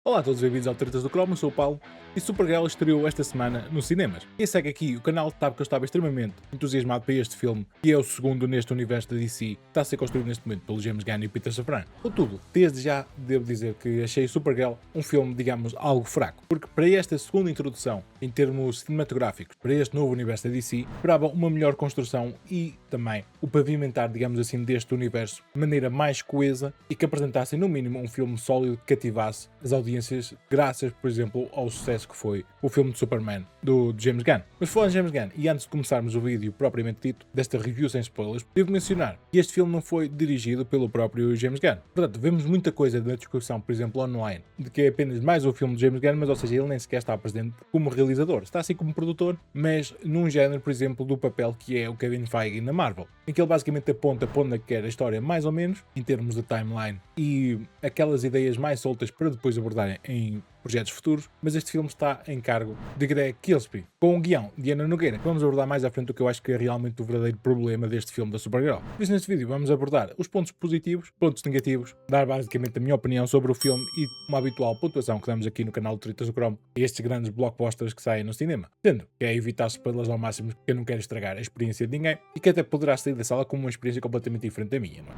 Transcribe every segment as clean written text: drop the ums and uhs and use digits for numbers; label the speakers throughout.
Speaker 1: Olá a todos, bem-vindos ao Tretas do Cromo, eu sou o Paulo e Supergirl estreou esta semana nos cinemas. Quem segue aqui o canal sabe que eu estava extremamente entusiasmado para este filme, que é o segundo neste universo da DC, que está a ser construído neste momento pelo James Gunn e Peter Safran. Contudo, desde já devo dizer que achei Supergirl um filme, digamos, algo fraco, porque para esta segunda introdução, em termos cinematográficos, para este novo universo da DC, esperava uma melhor construção e também o pavimentar, digamos assim, deste universo de maneira mais coesa e que apresentasse no mínimo um filme sólido que cativasse as audiências, graças, por exemplo, ao sucesso que foi o filme de Superman do James Gunn. Mas falando de James Gunn, e antes de começarmos o vídeo propriamente dito, desta review sem spoilers, devo mencionar que este filme não foi dirigido pelo próprio James Gunn. Portanto, vemos muita coisa na discussão, por exemplo, online, de que é apenas mais um filme de James Gunn, mas ou seja, ele nem sequer está presente como realizador. Está assim como produtor, mas num género, por exemplo, do papel que é o Kevin Feige na Marvel, em que ele basicamente aponta para onde quer a história mais ou menos, em termos de timeline, e aquelas ideias mais soltas para depois abordarem em projetos futuros, mas este filme está em cargo de Greg Kilsby, com o guião de Ana Nogueira, que vamos abordar mais à frente do que eu acho que é realmente o verdadeiro problema deste filme da Supergirl. Por isso, neste vídeo vamos abordar os pontos positivos, pontos negativos, dar basicamente a minha opinião sobre o filme e uma habitual pontuação que damos aqui no canal do Tretas do Cromo a estes grandes blockbusters que saem no cinema. Sendo que é evitar spoilers ao máximo, porque eu não quero estragar a experiência de ninguém e que até poderá sair da sala com uma experiência completamente diferente da minha, não é?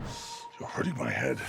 Speaker 2: You're hurting my head.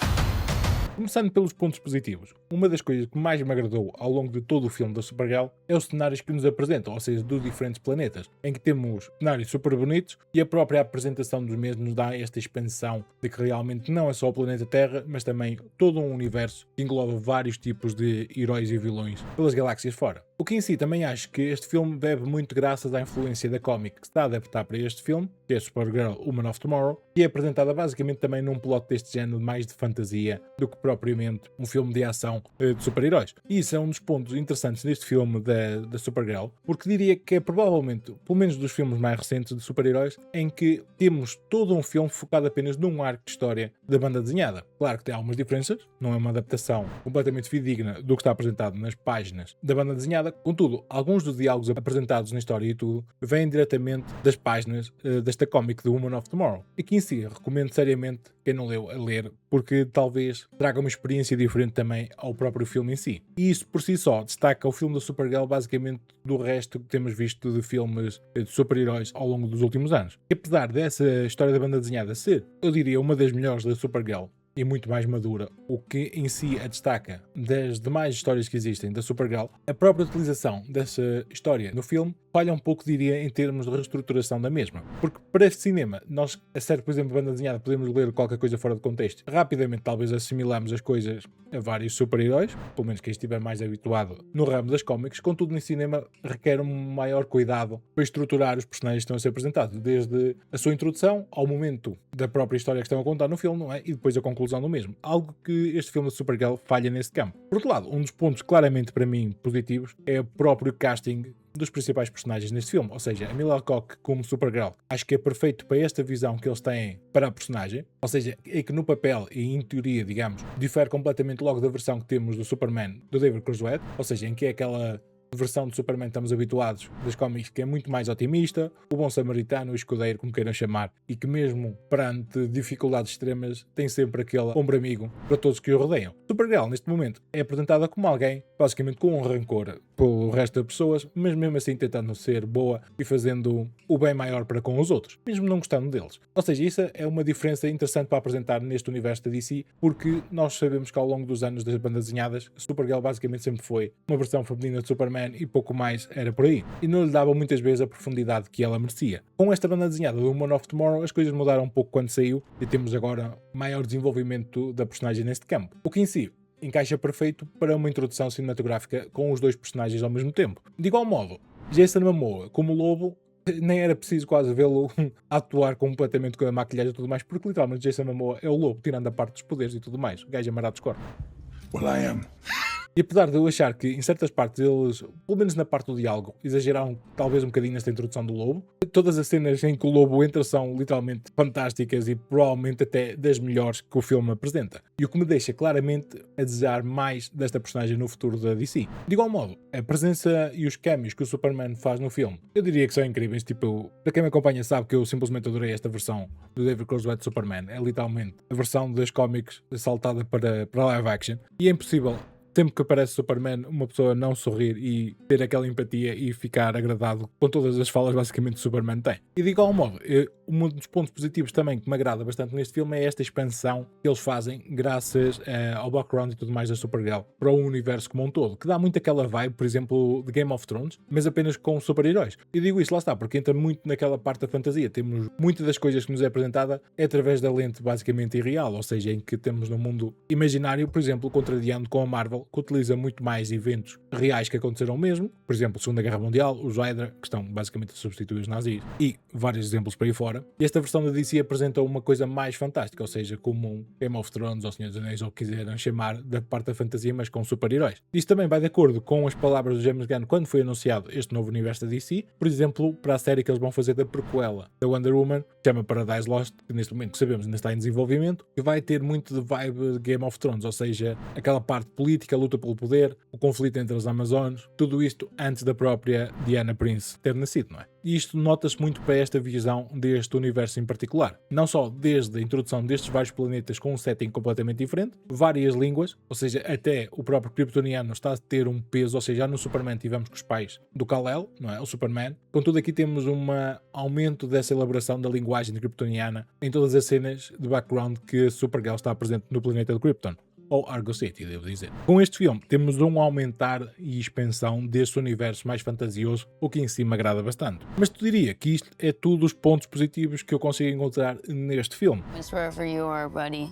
Speaker 1: Começando pelos pontos positivos, uma das coisas que mais me agradou ao longo de todo o filme da Supergirl é os cenários que nos apresentam, ou seja, dos diferentes planetas, em que temos cenários super bonitos e a própria apresentação dos mesmos nos dá esta expansão de que realmente não é só o planeta Terra, mas também todo um universo que engloba vários tipos de heróis e vilões pelas galáxias fora. O que em si também acho que este filme deve muito graças à influência da cómic que se está a adaptar para este filme, que é Supergirl Woman of Tomorrow, e é apresentada basicamente também num plot deste género mais de fantasia do que propriamente um filme de ação de super-heróis. E isso é um dos pontos interessantes neste filme da Supergirl, porque diria que é provavelmente, pelo menos dos filmes mais recentes de super-heróis, em que temos todo um filme focado apenas num arco de história da banda desenhada. Claro que tem algumas diferenças, não é uma adaptação completamente fidedigna do que está apresentado nas páginas da banda desenhada. Contudo, alguns dos diálogos apresentados na história e tudo vêm diretamente das páginas desta cómic de Woman of Tomorrow. E que em si recomendo seriamente quem não leu a ler, porque talvez traga uma experiência diferente também ao próprio filme em si. E isso por si só destaca o filme da Supergirl basicamente do resto que temos visto de filmes de super-heróis ao longo dos últimos anos. E apesar dessa história da banda desenhada ser, eu diria, uma das melhores da Supergirl, e muito mais madura, o que em si a destaca das demais histórias que existem da Supergirl, a própria utilização dessa história no filme falha um pouco, diria, em termos de reestruturação da mesma. Porque para este cinema, nós, a série, por exemplo, banda desenhada, podemos ler qualquer coisa fora de contexto. Rapidamente, talvez assimilamos as coisas a vários super-heróis, pelo menos quem estiver mais habituado no ramo das cómics. Contudo, no cinema requer um maior cuidado para estruturar os personagens que estão a ser apresentados, desde a sua introdução ao momento da própria história que estão a contar no filme, não é? E depois a conclusão do mesmo. Algo que este filme de Supergirl falha nesse campo. Por outro lado, um dos pontos claramente para mim positivos é o próprio casting dos principais personagens neste filme, ou seja, a Mila Alcock como Supergirl. Acho que é perfeito para esta visão que eles têm para a personagem, ou seja, é que no papel e em teoria, digamos, difere completamente logo da versão que temos do Superman do David Cruzwell, ou seja, em que é aquela versão de Superman que estamos habituados das cómics, que é muito mais otimista, o bom samaritano, o escudeiro, como queiram chamar, e que mesmo perante dificuldades extremas tem sempre aquele ombro amigo para todos que o rodeiam. Supergirl, neste momento, é apresentada como alguém, basicamente com um rancor pelo resto das pessoas, mas mesmo assim tentando ser boa e fazendo o bem maior para com os outros, mesmo não gostando deles. Ou seja, isso é uma diferença interessante para apresentar neste universo da DC, porque nós sabemos que ao longo dos anos das bandas desenhadas, Supergirl basicamente sempre foi uma versão feminina de Superman e pouco mais era por aí. E não lhe dava muitas vezes a profundidade que ela merecia. Com esta banda desenhada do Woman of Tomorrow, as coisas mudaram um pouco quando saiu e temos agora maior desenvolvimento da personagem neste campo. O que em si encaixa perfeito para uma introdução cinematográfica com os dois personagens ao mesmo tempo. De igual modo, Jason Momoa como Lobo, nem era preciso quase vê-lo atuar completamente com a maquilhagem e tudo mais, porque literalmente Jason Momoa é o Lobo, tirando a parte dos poderes e tudo mais. O gajo amarrado dos corpos.
Speaker 2: Well, I am.
Speaker 1: E apesar de eu achar que em certas partes eles, pelo menos na parte do diálogo, exageraram talvez um bocadinho nesta introdução do Lobo, todas as cenas em que o Lobo entra são literalmente fantásticas e provavelmente até das melhores que o filme apresenta. E o que me deixa claramente a desejar mais desta personagem no futuro da DC. De igual modo, a presença e os cameos que o Superman faz no filme, eu diria que são incríveis. Tipo, para quem me acompanha sabe que eu simplesmente adorei esta versão do David Cruzwell de Superman. É literalmente a versão das cómics saltada para live action. E é impossível sempre que aparece Superman, uma pessoa não sorrir e ter aquela empatia e ficar agradado com todas as falas basicamente que Superman tem. E de igual modo, um dos pontos positivos também que me agrada bastante neste filme é esta expansão que eles fazem graças ao background e tudo mais da Supergirl para o universo como um todo, que dá muito aquela vibe, por exemplo, de Game of Thrones, mas apenas com super-heróis. E digo isto, lá está, porque entra muito naquela parte da fantasia. Temos muitas das coisas que nos é apresentada é através da lente basicamente irreal, ou seja, em que temos no mundo imaginário, por exemplo, contrariando com a Marvel, que utiliza muito mais eventos reais que aconteceram mesmo, por exemplo, Segunda Guerra Mundial, os Hydra, que estão basicamente a substituir os nazis, e vários exemplos por aí fora. E esta versão da DC apresenta uma coisa mais fantástica, ou seja, como um Game of Thrones ou Senhor dos Anéis, ou o que quiseram chamar, da parte da fantasia, mas com super-heróis. Isto também vai de acordo com as palavras do James Gunn quando foi anunciado este novo universo da DC, por exemplo, para a série que eles vão fazer da prequela da Wonder Woman, que chama Paradise Lost, que neste momento que sabemos ainda está em desenvolvimento, e vai ter muito de vibe de Game of Thrones, ou seja, aquela parte política, a luta pelo poder, o conflito entre as Amazonas, tudo isto antes da própria Diana Prince ter nascido, não é? E isto nota-se muito para esta visão deste universo em particular. Não só desde a introdução destes vários planetas com um setting completamente diferente, várias línguas, ou seja, até o próprio kryptoniano está a ter um peso, ou seja, já no Superman tivemos com os pais do Kal-El, não é? O Superman. Contudo, aqui temos um aumento dessa elaboração da linguagem kryptoniana em todas as cenas de background que a Supergirl está presente no planeta de Krypton. Ou Argo City, devo dizer. Com este filme, temos um aumentar e expansão deste universo mais fantasioso, o que em si me agrada bastante. Mas tu diria que isto é tudo os pontos positivos que eu consigo encontrar neste filme.
Speaker 3: It's wherever you are, buddy.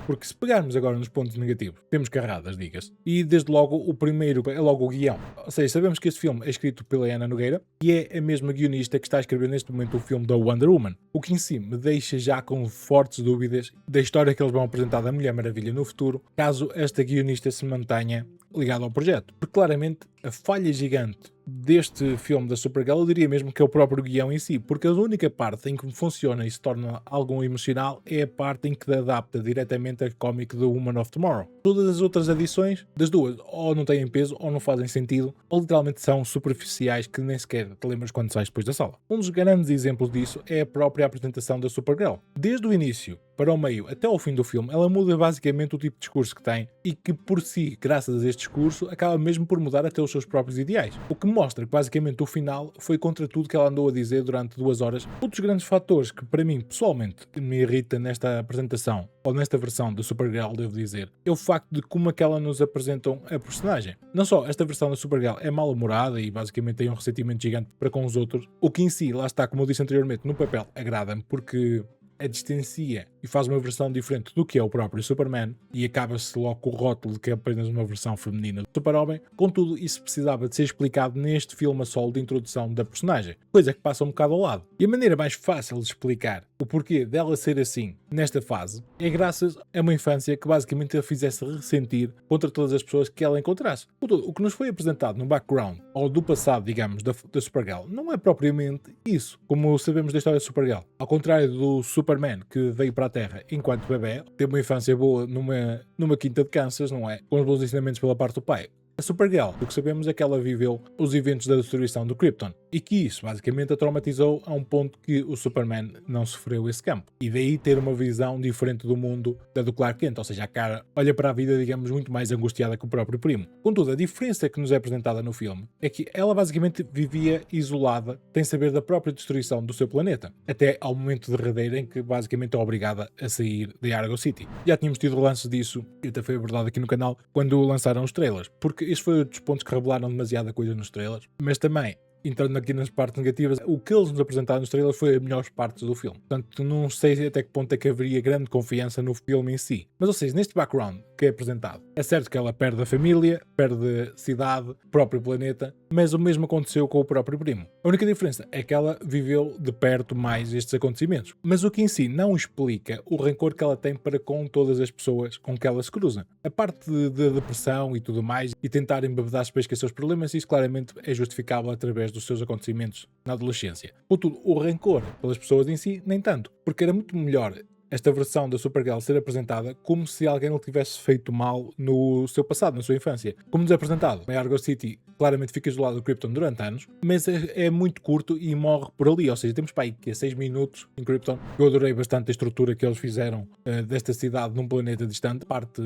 Speaker 1: Porque se pegarmos agora nos pontos negativos, temos carradas, diga-se. E desde logo o primeiro é logo o guião. Ou seja, sabemos que este filme é escrito pela Ana Nogueira e é a mesma guionista que está a escrever neste momento o filme da Wonder Woman. O que em si me deixa já com fortes dúvidas da história que eles vão apresentar da Mulher Maravilha no futuro, caso esta guionista se mantenha ligada ao projeto. Porque claramente a falha gigante deste filme da Supergirl, eu diria mesmo que é o próprio guião em si, porque a única parte em que funciona e se torna algo emocional é a parte em que adapta diretamente a cómic do Woman of Tomorrow. Todas as outras adições, das duas, ou não têm peso, ou não fazem sentido, ou literalmente são superficiais que nem sequer te lembras quando sais depois da sala. Um dos grandes exemplos disso é a própria apresentação da Supergirl. Desde o início para o meio até ao fim do filme, ela muda basicamente o tipo de discurso que tem e que por si, graças a este discurso, acaba mesmo por mudar até os seus próprios ideais. O que mostra que basicamente o final foi contra tudo que ela andou a dizer durante 2 horas. Um dos grandes fatores que para mim pessoalmente me irrita nesta apresentação, ou nesta versão da Supergirl, devo dizer, é o facto de como é que ela nos apresentam a personagem. Não só esta versão da Supergirl é mal-humorada e basicamente tem um ressentimento gigante para com os outros, o que em si, lá está, como eu disse anteriormente, no papel agrada-me porque a distancia e faz uma versão diferente do que é o próprio Superman e acaba-se logo com o rótulo de que é apenas uma versão feminina do Super-Homem. Contudo, isso precisava de ser explicado neste filme a solo de introdução da personagem, coisa que passa um bocado ao lado. E a maneira mais fácil de explicar o porquê dela ser assim nesta fase é graças a uma infância que basicamente a fizesse ressentir contra todas as pessoas que ela encontrasse. Contudo, o que nos foi apresentado no background ou do passado, digamos, da Supergirl não é propriamente isso, como sabemos da história da Supergirl. Ao contrário do Superman, que veio para a Terra enquanto bebê, teve uma infância boa numa quinta de Kansas, não é? Com os bons ensinamentos pela parte do pai. A Supergirl, o que sabemos é que ela viveu os eventos da destruição do Krypton e que isso basicamente a traumatizou a um ponto que o Superman não sofreu esse campo. E daí ter uma visão diferente do mundo da do Clark Kent, ou seja, a cara olha para a vida, digamos, muito mais angustiada que o próprio primo. Contudo, a diferença que nos é apresentada no filme é que ela basicamente vivia isolada, sem saber da própria destruição do seu planeta, até ao momento derradeiro em que basicamente é obrigada a sair de Argo City. Já tínhamos tido relances disso, e até foi abordado aqui no canal, quando lançaram os trailers, porque este foi um dos pontos que revelaram demasiada coisa nos trailers, mas também, entrando aqui nas partes negativas, o que eles nos apresentaram nos trailers foi as melhores partes do filme. Portanto, não sei até que ponto é que haveria grande confiança no filme em si. Mas, ou seja, neste background que é apresentado, é certo que ela perde a família, perde a cidade, o próprio planeta, mas o mesmo aconteceu com o próprio primo. A única diferença é que ela viveu de perto mais estes acontecimentos, mas o que em si não explica o rancor que ela tem para com todas as pessoas com que ela se cruza. A parte de depressão e tudo mais, e tentar embebedar-se para esquecer os problemas, isso claramente é justificável através dos seus acontecimentos na adolescência. Contudo, o rancor pelas pessoas em si, nem tanto, porque era muito melhor esta versão da Supergirl ser apresentada como se alguém lhe tivesse feito mal no seu passado, na sua infância. Como nos é apresentado, em Argo City claramente fica isolado do Krypton durante anos, mas é muito curto e morre por ali, ou seja, temos para aí que é 6 minutos em Krypton. Eu adorei bastante a estrutura que eles fizeram desta cidade num planeta distante, parte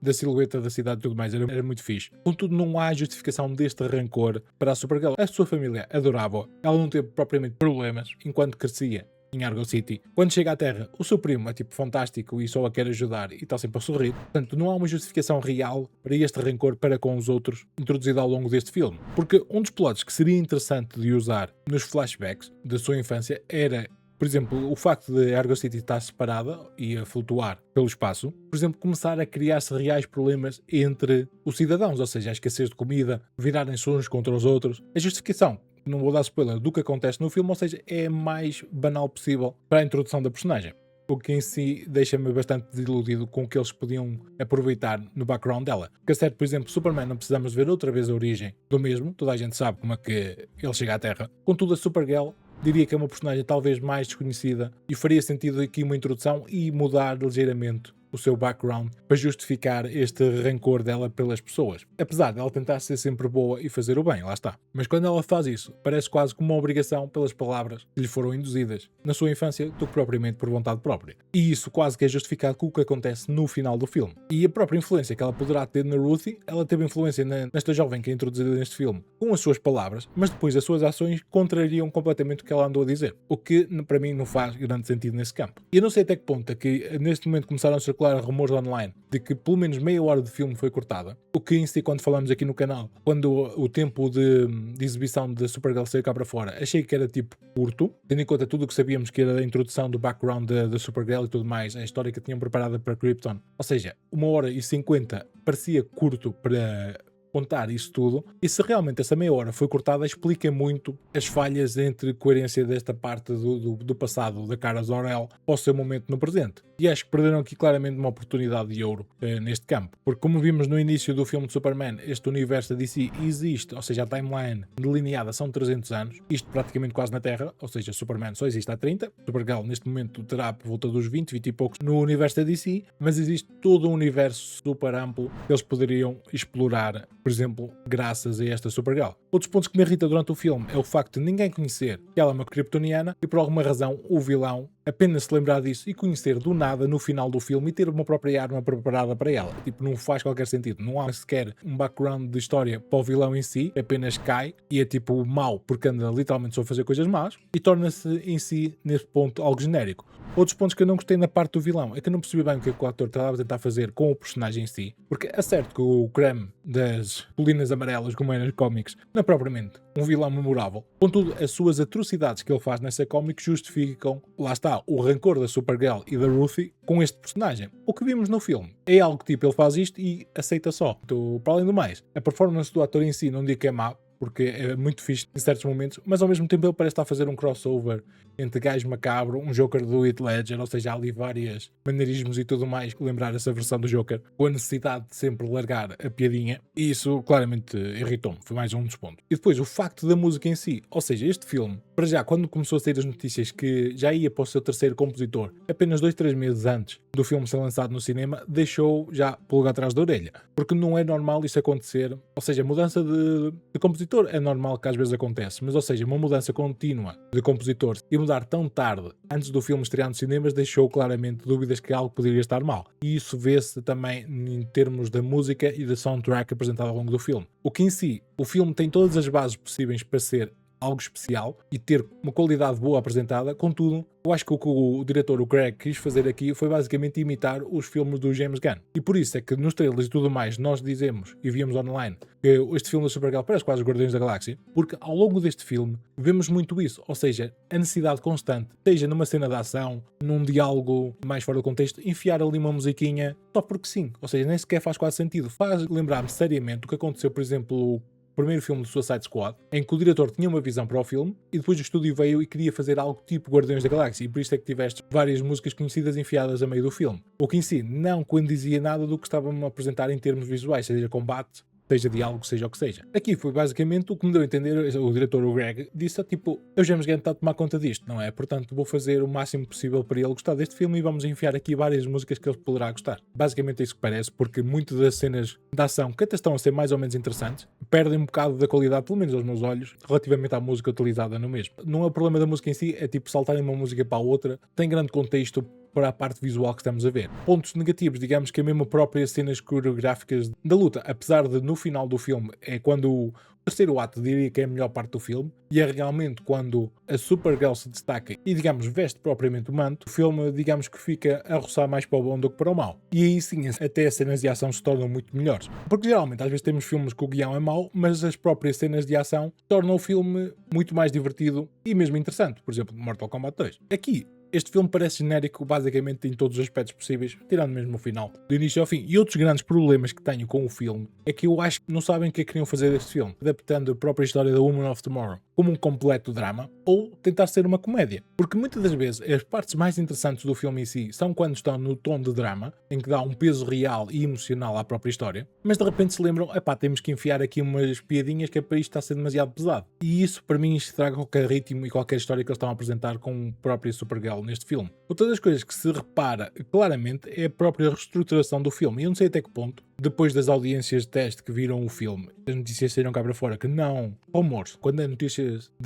Speaker 1: da silhueta da cidade e tudo mais, era muito fixe. Contudo, não há justificação deste rancor para a Supergirl. A sua família adorava, ela não teve propriamente problemas enquanto crescia em Argo City. Quando chega à Terra, o seu primo é tipo fantástico e só a quer ajudar e está sempre a sorrir. Portanto, não há uma justificação real para este rancor para com os outros introduzido ao longo deste filme. Porque um dos plots que seria interessante de usar nos flashbacks da sua infância era, por exemplo, o facto de Argo City estar separada e a flutuar pelo espaço, por exemplo, começar a criar-se reais problemas entre os cidadãos, ou seja, a escassez de comida, virarem-se uns contra os outros. A justificação, não vou dar spoiler do que acontece no filme, ou seja, é a mais banal possível para a introdução da personagem. O que em si deixa-me bastante desiludido com o que eles podiam aproveitar no background dela. Porque é certo, por exemplo, Superman não precisamos ver outra vez a origem do mesmo, toda a gente sabe como é que ele chega à Terra. Contudo, a Supergirl diria que é uma personagem talvez mais desconhecida e faria sentido aqui uma introdução e mudar ligeiramente o seu background para justificar este rancor dela pelas pessoas. Apesar dela tentar ser sempre boa e fazer o bem, lá está. Mas quando ela faz isso, parece quase como uma obrigação pelas palavras que lhe foram induzidas na sua infância do que propriamente por vontade própria. E isso quase que é justificado com o que acontece no final do filme. E a própria influência que ela poderá ter na Ruthie, ela teve influência nesta jovem que é introduzida neste filme com as suas palavras, mas depois as suas ações contrariam completamente o que ela andou a dizer. O que para mim não faz grande sentido nesse campo. E eu não sei até que ponto é que neste momento começaram a circular rumores online de que pelo menos meia hora de filme foi cortada, o que em si, quando falamos aqui no canal, quando o tempo de exibição da Supergirl saiu cá para fora, achei que era tipo curto, tendo em conta tudo o que sabíamos que era a introdução do background da Supergirl e tudo mais, a história que tinham preparada para Krypton, ou seja, 1h50 parecia curto para contar isso tudo, e se realmente essa meia hora foi cortada, explica muito as falhas entre coerência desta parte do passado da Kara Zor-El para o seu momento no presente. E acho que perderam aqui claramente uma oportunidade de ouro neste campo, porque como vimos no início do filme de Superman, este universo da DC existe, ou seja, a timeline delineada são 300 anos, isto praticamente quase na Terra, ou seja, Superman só existe há 30, Supergirl neste momento terá por volta dos 20 e poucos no universo da DC, mas existe todo um universo super amplo que eles poderiam explorar, por exemplo, graças a esta Supergirl. Outros pontos que me irrita durante o filme é o facto de ninguém conhecer que ela é uma kryptoniana e por alguma razão o vilão apenas se lembrar disso e conhecer do nada no final do filme e ter uma própria arma preparada para ela. Tipo, não faz qualquer sentido. Não há sequer um background de história para o vilão em si, apenas cai e é tipo mau porque anda literalmente só a fazer coisas más e torna-se em si, nesse ponto, algo genérico. Outros pontos que eu não gostei na parte do vilão é que eu não percebi bem o que o ator estava a tentar fazer com o personagem em si, porque é certo que o creme das colinas amarelas, como é nos cómics, não é propriamente um vilão memorável. Contudo, as suas atrocidades que ele faz nessa cómic justificam, lá está, o rancor da Supergirl e da Ruthie com este personagem. O que vimos no filme é algo tipo, ele faz isto e aceita só. Então, para além do mais, a performance do ator em si não digo que é má, porque é muito fixe em certos momentos, mas ao mesmo tempo ele parece estar a fazer um crossover entre Gajo Macabro, um Joker do Heath Ledger, ou seja, há ali vários maneirismos e tudo mais que lembrar essa versão do Joker, com a necessidade de sempre largar a piadinha, e isso claramente irritou-me, foi mais um dos pontos. E depois o facto da música em si, ou seja, este filme, para já, quando começou a sair as notícias que já ia para o seu terceiro compositor, apenas 2-3 meses antes do filme ser lançado no cinema, deixou já pulga atrás da orelha, porque não é normal isso acontecer, ou seja, mudança de compositor é normal que às vezes acontece, mas ou seja, uma mudança contínua de compositor e mudar tão tarde, antes do filme estrear nos cinemas, deixou claramente dúvidas que algo poderia estar mal. E isso vê-se também em termos da música e da soundtrack apresentada ao longo do filme. O que em si, o filme tem todas as bases possíveis para ser algo especial e ter uma qualidade boa apresentada, contudo, eu acho que o que o diretor, o Greg, quis fazer aqui foi basicamente imitar os filmes do James Gunn. E por isso é que nos trailers e tudo mais nós dizemos e víamos online que este filme da Supergirl parece quase os Guardiões da Galáxia, porque ao longo deste filme vemos muito isso, ou seja, a necessidade constante, seja numa cena de ação, num diálogo mais fora do contexto, enfiar ali uma musiquinha só porque sim, ou seja, nem sequer faz quase sentido. Faz lembrar-me seriamente o que aconteceu, por exemplo, primeiro filme do Suicide Squad, em que o diretor tinha uma visão para o filme e depois o estúdio veio e queria fazer algo tipo Guardiões da Galáxia, e por isso é que tiveste várias músicas conhecidas enfiadas a meio do filme. O que em si não condizia nada do que estavam a apresentar em termos visuais, seja combate, seja diálogo, seja o que seja. Aqui foi basicamente o que me deu a entender, o diretor, o Greg, disse, tipo, o James Gunn está a tomar conta disto, não é? Portanto, vou fazer o máximo possível para ele gostar deste filme e vamos enfiar aqui várias músicas que ele poderá gostar. Basicamente é isso que parece, porque muitas das cenas de ação, que até estão a ser mais ou menos interessantes, perdem um bocado da qualidade, pelo menos aos meus olhos, relativamente à música utilizada no mesmo. Não é o problema da música em si, é tipo saltarem uma música para a outra, tem grande contexto para a parte visual que estamos a ver. Pontos negativos, digamos que a mesma própria cenas coreográficas da luta, apesar de no final do filme é quando o terceiro ato diria que é a melhor parte do filme, e é realmente quando a Supergirl se destaca e, digamos, veste propriamente o manto, o filme, digamos que fica a roçar mais para o bom do que para o mau. E aí sim, até as cenas de ação se tornam muito melhores. Porque geralmente, às vezes temos filmes que o guião é mau, mas as próprias cenas de ação tornam o filme muito mais divertido e mesmo interessante. Por exemplo, Mortal Kombat 2. Aqui, este filme parece genérico basicamente em todos os aspectos possíveis, tirando mesmo o final, do início ao fim. E outros grandes problemas que tenho com o filme é que eu acho que não sabem o que é que queriam fazer deste filme, adaptando a própria história da Woman of Tomorrow como um completo drama, ou tentar ser uma comédia. Porque muitas das vezes as partes mais interessantes do filme em si são quando estão no tom de drama, em que dá um peso real e emocional à própria história, mas de repente se lembram, temos que enfiar aqui umas piadinhas que é para isto está a ser demasiado pesado. E isso para mim estraga qualquer ritmo e qualquer história que eles estão a apresentar com a própria Supergirl neste filme. Outra das coisas que se repara claramente é a própria reestruturação do filme. E eu não sei até que ponto, depois das audiências de teste que viram o filme, as notícias saíram cá para fora que não, rumores, quando é notícias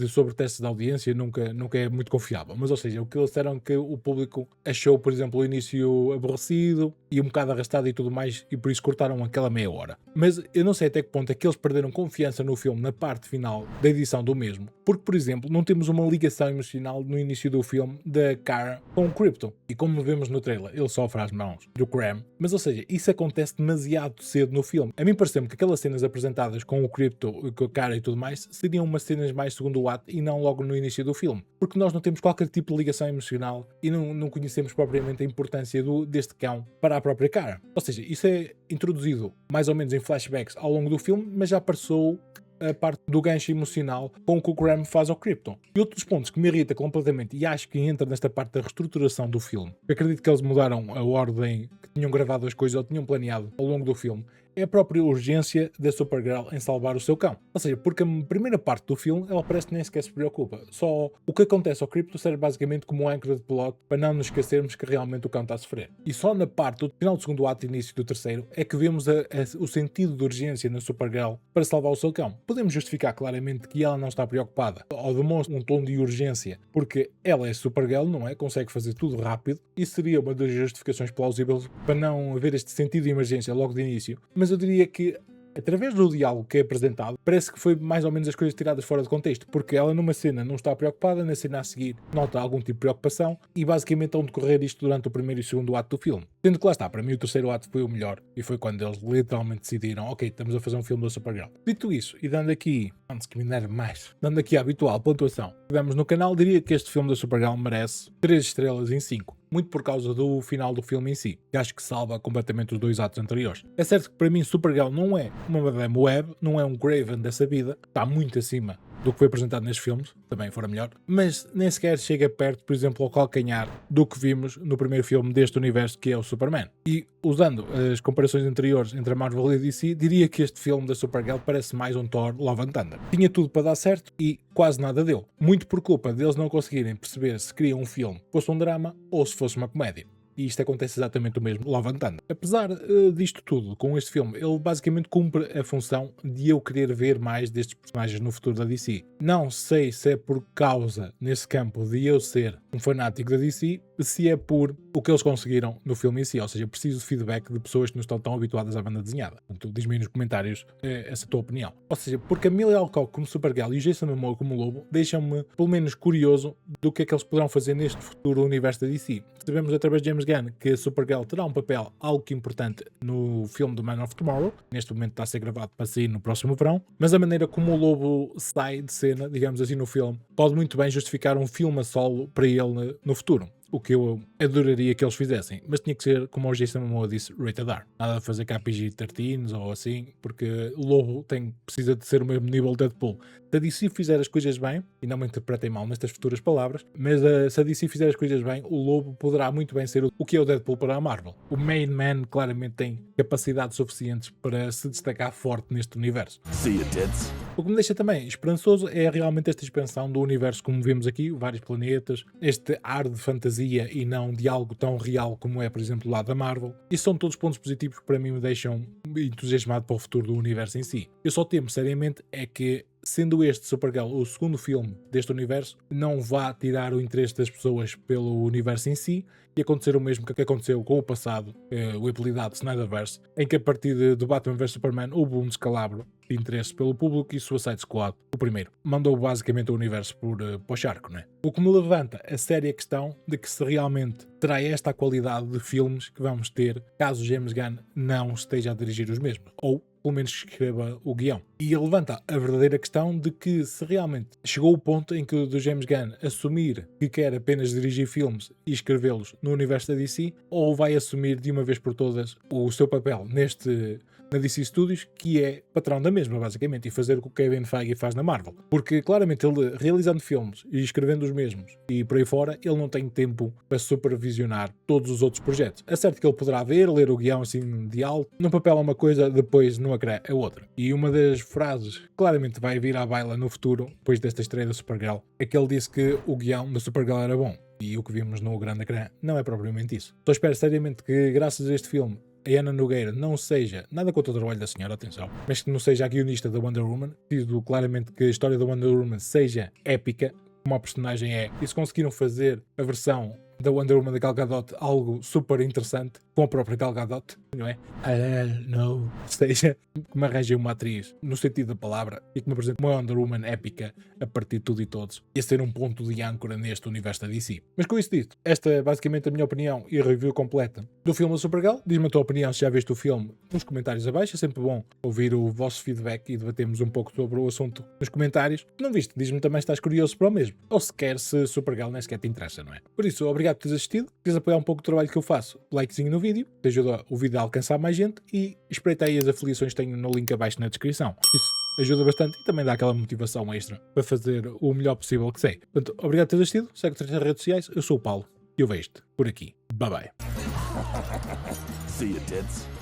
Speaker 1: sobre testes de audiência nunca é muito confiável, mas ou seja, o que eles disseram que o público achou, por exemplo, o início aborrecido e um bocado arrastado e tudo mais, e por isso cortaram aquela meia hora. Mas eu não sei até que ponto é que eles perderam confiança no filme na parte final da edição do mesmo, porque, por exemplo, não temos uma ligação emocional no início do filme da Kara com o Krypton, e como vemos no trailer, ele sofre às mãos do Krem, mas ou seja, isso acontece demasiado cedo no filme. A mim pareceu-me que aquelas cenas apresentadas com o Krypton, com a Kara e tudo mais, seriam umas cenas mais segundo ato e não logo no início do filme, porque nós não temos qualquer tipo de ligação emocional e não conhecemos propriamente a importância deste cão para a própria Kara. Ou seja, isso é introduzido mais ou menos em flashbacks ao longo do filme, mas já passou a parte do gancho emocional com o que o Graham faz ao Krypton. E outro dos pontos que me irrita completamente, e acho que entra nesta parte da reestruturação do filme, eu acredito que eles mudaram a ordem que tinham gravado as coisas ou tinham planeado ao longo do filme, é a própria urgência da Supergirl em salvar o seu cão. Ou seja, porque a primeira parte do filme ela parece que nem sequer se preocupa. Só o que acontece ao Krypton serve basicamente como um âncora de plot para não nos esquecermos que realmente o cão está a sofrer. E só na parte do final do segundo ato e início do terceiro é que vemos o sentido de urgência na Supergirl para salvar o seu cão. Podemos justificar claramente que ela não está preocupada ou demonstra um tom de urgência porque ela é Supergirl, não é? Consegue fazer tudo rápido e seria uma das justificações plausíveis para não haver este sentido de emergência logo de início. Mas eu diria que, através do diálogo que é apresentado, parece que foi mais ou menos as coisas tiradas fora de contexto, porque ela numa cena não está preocupada, na cena a seguir nota algum tipo de preocupação e basicamente estão a decorrer isto durante o primeiro e segundo ato do filme. Sendo que lá está, para mim o terceiro ato foi o melhor e foi quando eles literalmente decidiram, ok, estamos a fazer um filme da Supergirl. Dito isso, e dando aqui, antes que me enerve mais, dando aqui a habitual pontuação que damos no canal, diria que este filme da Supergirl merece 3 estrelas em 5. Muito por causa do final do filme em si, que acho que salva completamente os 2 atos anteriores. É certo que para mim Supergirl não é uma Madame Web, não é um Craven dessa vida, está muito acima do que foi apresentado nestes filmes, também fora melhor, mas nem sequer chega perto, por exemplo, ao calcanhar do que vimos no primeiro filme deste universo que é o Superman. E usando as comparações anteriores entre a Marvel e a DC, diria que este filme da Supergirl parece mais um Thor Love and Thunder. Tinha tudo para dar certo e quase nada deu. Muito por culpa deles não conseguirem perceber se queriam um filme fosse um drama ou se fosse uma comédia. E isto acontece exatamente o mesmo Love and Thunder. Apesar disto tudo, com este filme, ele basicamente cumpre a função de eu querer ver mais destes personagens no futuro da DC. Não sei se é por causa, nesse campo, de eu ser um fanático da DC, se é por o que eles conseguiram no filme em si. Ou seja, preciso de feedback de pessoas que não estão tão habituadas à banda desenhada. Portanto, diz-me aí nos comentários essa tua opinião. Ou seja, porque a Millie Alcock como Supergirl e o Jason Momoa como Lobo deixam-me, pelo menos, curioso do que é que eles poderão fazer neste futuro universo da DC. Sabemos através de James Gunn que a Supergirl terá um papel algo que importante no filme do Man of Tomorrow. Neste momento está a ser gravado para sair no próximo verão, mas a maneira como o Lobo sai de cena, digamos assim, no filme, pode muito bem justificar um filme a solo para ele no futuro. o que eu adoraria que eles fizessem, mas tinha que ser, como o Jason Momoa disse, rated R. Nada de fazer cá PG-13 ou assim, porque Lobo precisa de ser o mesmo nível de Deadpool. Se a DC fizer as coisas bem, e não me interpretem mal nestas futuras palavras, mas se a DC fizer as coisas bem, o Lobo poderá muito bem ser o que é o Deadpool para a Marvel. O Main Man claramente tem capacidades suficientes para se destacar forte neste universo.
Speaker 2: See you, tits.
Speaker 1: O que me deixa também esperançoso é realmente esta expansão do universo, como vemos aqui, vários planetas, este ar de fantasia e não de algo tão real como é, por exemplo, lá da Marvel. E são todos pontos positivos que para mim me deixam entusiasmado para o futuro do universo em si. Eu só temo, seriamente, é que, sendo este Supergirl o segundo filme deste universo, não vá tirar o interesse das pessoas pelo universo em si e acontecer o mesmo que aconteceu com o passado, o apelidado Snyderverse, em que a partir do Batman vs Superman houve um descalabro de interesse pelo público e Suicide Squad, o primeiro, mandou basicamente o universo por o charco, não é? O que me levanta a séria questão de que se realmente terá esta a qualidade de filmes que vamos ter caso James Gunn não esteja a dirigir os mesmos, ou pelo menos escreva o guião. E levanta a verdadeira questão de que se realmente chegou o ponto em que o do James Gunn assumir que quer apenas dirigir filmes e escrevê-los no universo da DC, ou vai assumir de uma vez por todas o seu papel na DC Studios, que é patrão da mesma, basicamente, e fazer o que o Kevin Feige faz na Marvel. Porque, claramente, ele realizando filmes e escrevendo os mesmos e por aí fora, ele não tem tempo para supervisionar todos os outros projetos. É certo que ele poderá ler o guião assim de alto, no papel é uma coisa, depois no ecrã é outra. E uma das frases que claramente vai vir à baila no futuro, depois desta estreia da Supergirl, é que ele disse que o guião da Supergirl era bom. E o que vimos no grande ecrã não é propriamente isso. Só espero seriamente que, graças a este filme, a Ana Nogueira não seja, nada contra o trabalho da senhora, atenção, mas que não seja a guionista da Wonder Woman. Preciso claramente que a história da Wonder Woman seja épica, como a personagem é, e se conseguiram fazer a versão da Wonder Woman da Gal Gadot algo super interessante, com a própria Gal Gadot, não é? Não. Seja, que me arranjem uma atriz, no sentido da palavra, e que me apresente uma Wonder Woman épica a partir de tudo e todos, e a ser um ponto de âncora neste universo da DC. Mas com isso dito, esta é basicamente a minha opinião e a review completa do filme da Supergirl. Diz-me a tua opinião se já viste o filme nos comentários abaixo, é sempre bom ouvir o vosso feedback e debatermos um pouco sobre o assunto nos comentários. Se não viste, diz-me também se estás curioso para o mesmo, ou sequer se Supergirl nem sequer te interessa, não é? Por isso, obrigado por teres assistido. Se queres apoiar um pouco o trabalho que eu faço, likezinho no vídeo, te ajuda o vídeo a alcançar mais gente, e espreita aí as afiliações que tenho no link abaixo na descrição. Isso ajuda bastante e também dá aquela motivação extra para fazer o melhor possível que sei. Portanto, obrigado por teres assistido. Segue-te nas redes sociais. Eu sou o Paulo e eu vejo-te por aqui. Bye bye.
Speaker 2: See you, tits.